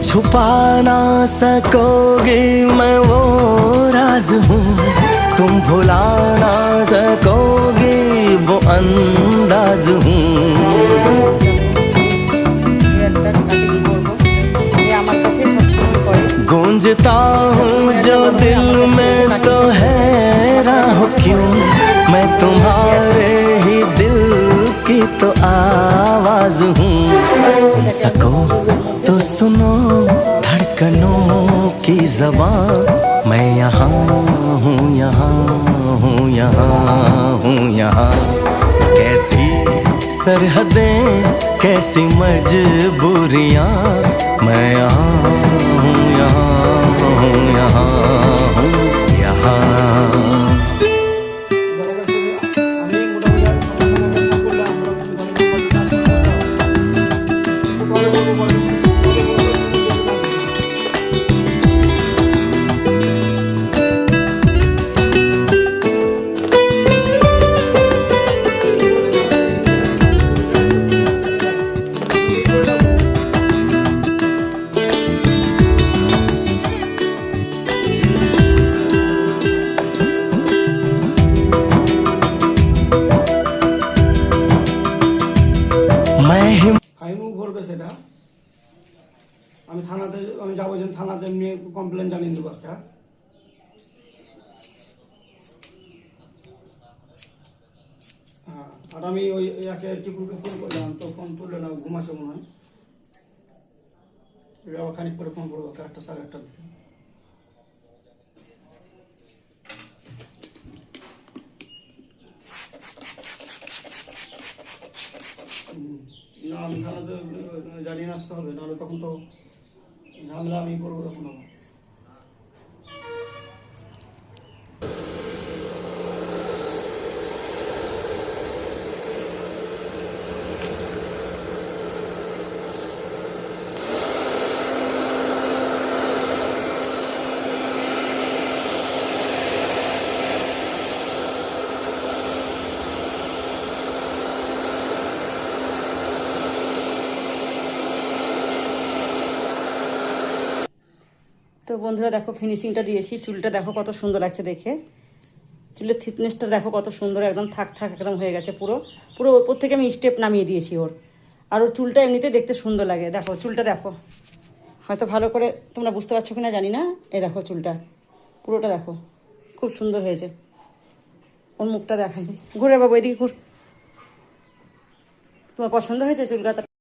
छुपा ना सकोगे मैं वो राज हूँ, तुम भुला ना सकोगे वो अंदाज हूँ। गूंजता हूँ जो दिल में तो हैरान हो क्यों, मैं तुम्हारे ही दिल की तो आवाज हूँ। सुन सको तो सुनो धड़कनों की ज़बान, मैं यहाँ हूँ, यहाँ हूँ, यहाँ हूँ, यहाँ। कैसी सरहदें कैसी मजबूरियाँ, मैं यहाँ हूँ, यहाँ हूँ, यहाँ हूँ, यहाँ। ফাইনও ভরবে সেটা আমি থানাতে যাবো, যে থানাতে নিয়ে কমপ্লেন জানিয়ে দেবো একটা। হ্যাঁ, আর আমি ওই একে টিপুকে ফোন করলাম, তো ফোন তুললে না, ঘুমাচ্ছে মনে হয়। আবার খানিক পরে ফোন করবো, 1:30 সাড়ে 1:30 দিকে। না আমি থানাতে জানিয়ে আসতে হবে, নাহলে তখন তো ঝামেলা আমি করবো তখন। তো বন্ধুরা দেখো ফিনিশিংটা দিয়েছি, চুলটা দেখো কত সুন্দর লাগছে দেখে, চুলের থিকনেসটা দেখো কত সুন্দর, একদম থাক থাক একদম হয়ে গেছে পুরো পুরো ওপর থেকে আমি স্টেপ নামিয়ে দিয়েছি ওর। আর ওর চুলটা এমনিতে দেখতে সুন্দর লাগে, দেখো চুলটা দেখো, হয়তো ভালো করে তোমরা বুঝতে পারছো কিনা জানি না, এই দেখো চুলটা পুরোটা দেখো খুব সুন্দর হয়েছে। ওর মুখটা দেখাই, ঘুরে বাবু এদিকে ঘুর। তোমার পছন্দ হয়েছে চুল কাটা?